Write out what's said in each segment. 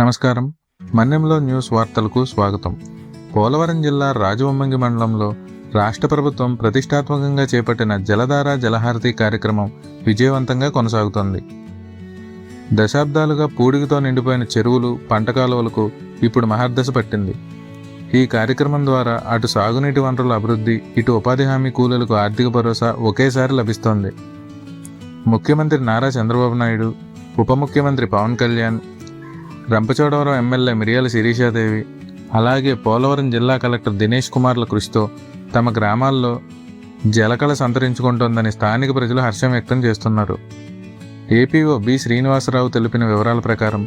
నమస్కారం. మన్యంలో న్యూస్ వార్తలకు స్వాగతం. పోలవరం జిల్లా రాజవొమ్మంగి మండలంలో రాష్ట్ర ప్రభుత్వం ప్రతిష్టాత్మకంగా చేపట్టిన జలధార జలహారతి కార్యక్రమం విజయవంతంగా కొనసాగుతోంది. దశాబ్దాలుగా పూడికతో నిండిపోయిన చెరువులు, పంట కాలువలకు ఇప్పుడు మహర్దశ పట్టింది. ఈ కార్యక్రమం ద్వారా అటు సాగునీటి వనరుల అభివృద్ధి, ఇటు ఉపాధి హామీ కూలీలకు ఆర్థిక భరోసా ఒకేసారి లభిస్తోంది. ముఖ్యమంత్రి నారా చంద్రబాబు నాయుడు, ఉప ముఖ్యమంత్రి పవన్ కళ్యాణ్, రంపచోడవరం ఎమ్మెల్యే మిరియాల శిరీషాదేవి, అలాగే పోలవరం జిల్లా కలెక్టర్ దినేష్ కుమార్ల కృషితో తమ గ్రామాల్లో జలకళ సంతరించుకుంటోందని స్థానిక ప్రజలు హర్షం వ్యక్తం చేస్తున్నారు. ఏపీఓ బి శ్రీనివాసరావు తెలిపిన వివరాల ప్రకారం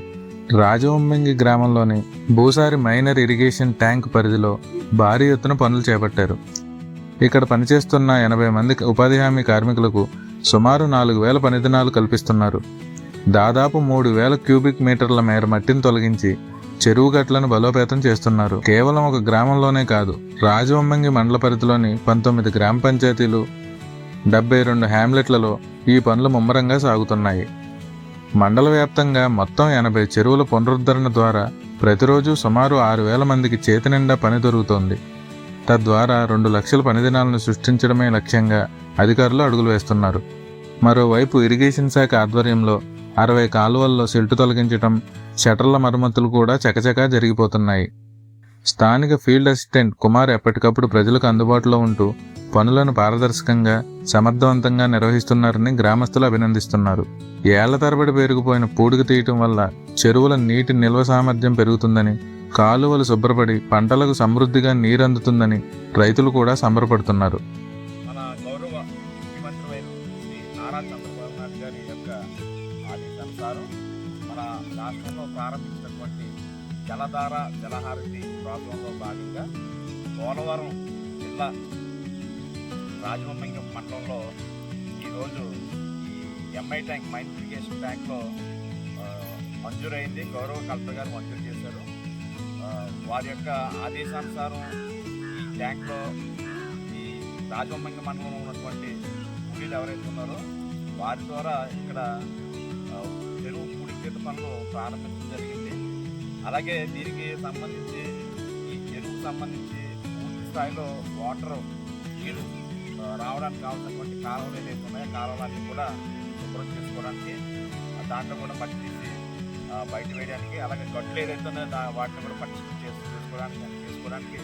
రాజవొమ్మంగి గ్రామంలోని భూసారి మైనర్ ఇరిగేషన్ ట్యాంక్ పరిధిలో భారీ ఎత్తున పనులు చేపట్టారు. ఇక్కడ పనిచేస్తున్న 80 మంది ఉపాధి హామీ కార్మికులకు సుమారు 4,000 పనిదినాలు కల్పిస్తున్నారు. దాదాపు 3,000 క్యూబిక్ మీటర్ల మేర మట్టిని తొలగించి చెరువు గట్లను బలోపేతం చేస్తున్నారు. కేవలం ఒక గ్రామంలోనే కాదు, రాజవొమ్మంగి మండల పరిధిలోని 19 గ్రామ పంచాయతీలు, 72 హ్యామ్లెట్లలో ఈ పనులు ముమ్మరంగా సాగుతున్నాయి. మండల వ్యాప్తంగా మొత్తం 80 చెరువుల పునరుద్ధరణ ద్వారా ప్రతిరోజు సుమారు 6,000 మందికి చేతి నిండా పని దొరుకుతోంది. తద్వారా 2 లక్షల పనిదినాలను సృష్టించడమే లక్ష్యంగా అధికారులు అడుగులు వేస్తున్నారు. మరోవైపు ఇరిగేషన్ శాఖ ఆధ్వర్యంలో 60 కాలువల్లో సిల్టు తొలగించడం, షటర్ల మరమ్మతులు కూడా చకచకా జరిగిపోతున్నాయి. స్థానిక ఫీల్డ్ అసిస్టెంట్ కుమార్ ఎప్పటికప్పుడు ప్రజలకు అందుబాటులో ఉంటూ పనులను పారదర్శకంగా, సమర్థవంతంగా నిర్వహిస్తున్నారని గ్రామస్తులు అభినందిస్తున్నారు. ఏళ్ల తరబడి పేరుకుపోయిన పూడిక తీయటం వల్ల చెరువుల నీటి నిల్వ సామర్థ్యం పెరుగుతుందని, కాలువలు శుభ్రపడి పంటలకు సమృద్ధిగా నీరందుతుందని రైతులు కూడా సంబరపడుతున్నారు. ఆదేశానుసారం మన రాష్ట్రంలో ప్రారంభించినటువంటి జలధార జలహారతి ప్రోగ్రాంలో భాగంగా పోలవరం జిల్లా రాజవొమ్మంగి మండలంలో ఈరోజు ఈ ఎంఐ ట్యాంక్, మైన్ ఇరిగేషన్ ట్యాంక్లో మంజూరైంది. గౌరవ కలెక్టర్ గారు మంజూరు చేశారు. వారి యొక్క ఆదేశానుసారం ఈ ట్యాంక్లో ఈ రాజవొమ్మంగి మండలంలో ఉన్నటువంటి కూలీలు ఎవరైతే ఉన్నారో వారి ద్వారా ఇక్కడ చెరువు పూడికతీత పనులు ప్రారంభించడం జరిగింది. అలాగే దీనికి సంబంధించి ఈ చెరువుకు సంబంధించి పూర్తి స్థాయిలో వాటర్ నీరు రావడానికి కావాల్సినటువంటి కాలువలు ఏదైతే ఉన్నాయో కాలువలన్నీ కూడా శుభ్రం చేసుకోవడానికి, దాంట్లో కూడా మట్టి తీసి బయట వేయడానికి, అలాగే గట్లు ఏదైతే ఉన్నాయో వాటిని కూడా పట్టి చేసుకోవడానికి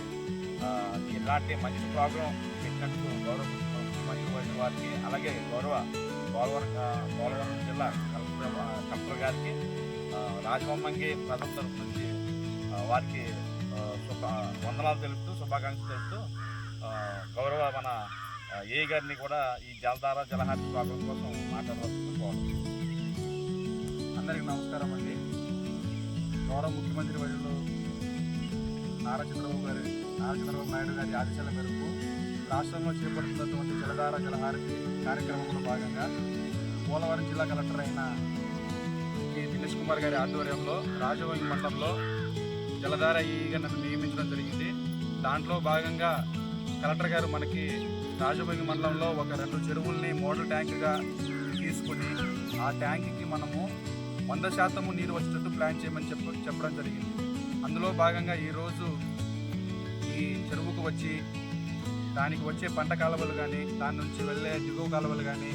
ఇలాంటి మంచి ప్రోగ్రాం పెట్టినందుకు గౌరవ ముఖ్యమంత్రి వారికి, అలాగే గౌరవ పోలవరం జిల్లా కలెక్టర్ గారికి, రాజవొమ్మంగి ప్రజల తరఫు నుంచి వారికి వందనాలు తెలుపుతూ, శుభాకాంక్షలు తెలుపుతూ గౌరవ మన ఏ గారిని కూడా ఈ జలధార జలహారతి ప్రోగ్రాం కోసం మాట్లాడవలసింది కోరుతున్నాను. అందరికీ నమస్కారం అండి. గౌరవ ముఖ్యమంత్రి వర్యులు నారా చంద్రబాబు నాయుడు గారి ఆదేశాల మేరకు రాష్ట్రంలో చేపడుతున్నటువంటి జలధార జలహారతి కార్యక్రమంలో భాగంగా పోలవరం జిల్లా కలెక్టర్ అయిన దినేష్ కుమార్ గారి ఆధ్వర్యంలో రాజవొమ్మంగి మండలంలో జలధార ఈగను నియమించడం జరిగింది. దాంట్లో భాగంగా కలెక్టర్ గారు మనకి రాజవొమ్మంగి మండలంలో ఒక 2 చెరువుల్ని మోడల్ ట్యాంకుగా తీసుకుని ఆ ట్యాంక్కి మనము 100% నీరు వచ్చేటట్టు ప్లాన్ చేయమని చెప్పడం జరిగింది. అందులో భాగంగా ఈరోజు ఈ చెరువుకు వచ్చి దానికి వచ్చే పంట కాలువలు కానీ, దాని నుంచి వెళ్ళే దిగువ కాలువలు కానీ,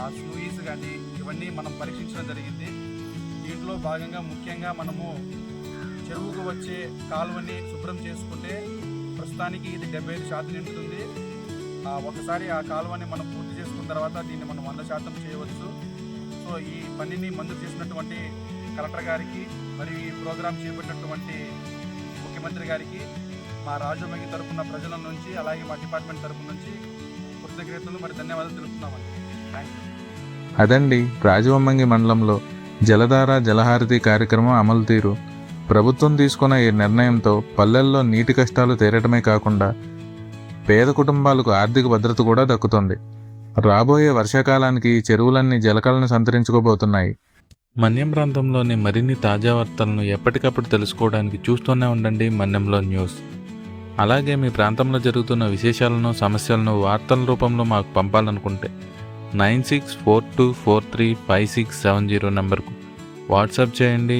ఆ స్లూయిస్ కానీ, ఇవన్నీ మనం పరీక్షించడం జరిగింది. దీంట్లో భాగంగా ముఖ్యంగా మనము చెరువుకు వచ్చే కాలువని శుభ్రం చేసుకుంటే ప్రస్తుతానికి ఇది 75% నిండుతుంది. ఒకసారి ఆ కాలువని మనం పూర్తి చేసుకున్న తర్వాత దీన్ని మనం 100% చేయవచ్చు. సో ఈ పనిని మంజూరు చేసినటువంటి కలెక్టర్ గారికి, మరియు ఈ ప్రోగ్రాం చేపట్టినటువంటి ముఖ్యమంత్రి గారికి మా రాజవొమ్మంగి తరఫున ప్రజల నుంచి, అలాగే మా డిపార్ట్మెంట్ తరఫు నుంచి కృతజ్ఞతలు మరి ధన్యవాదాలు తెలుపుతున్నామండి. Thank you. అదండి రాజవొమ్మంగి మండలంలో జలధార జలహారతి కార్యక్రమం అమలు తీరు. ప్రభుత్వం తీసుకున్న ఈ నిర్ణయంతో పల్లెల్లో నీటి కష్టాలు తీరటమే కాకుండా పేద కుటుంబాలకు ఆర్థిక భద్రత కూడా దక్కుతుంది. రాబోయే వర్షాకాలానికి ఈ చెరువులన్నీ జలకళను సంతరించుకోబోతున్నాయి. మన్యం ప్రాంతంలోని మరిన్ని తాజా వార్తలను ఎప్పటికప్పుడు తెలుసుకోవడానికి చూస్తూనే ఉండండి మన్యంలో న్యూస్. అలాగే మీ ప్రాంతంలో జరుగుతున్న విశేషాలను, సమస్యలను వార్తల రూపంలో మాకు పంపాలనుకుంటే 9642435670 నెంబర్కు వాట్సాప్ చేయండి.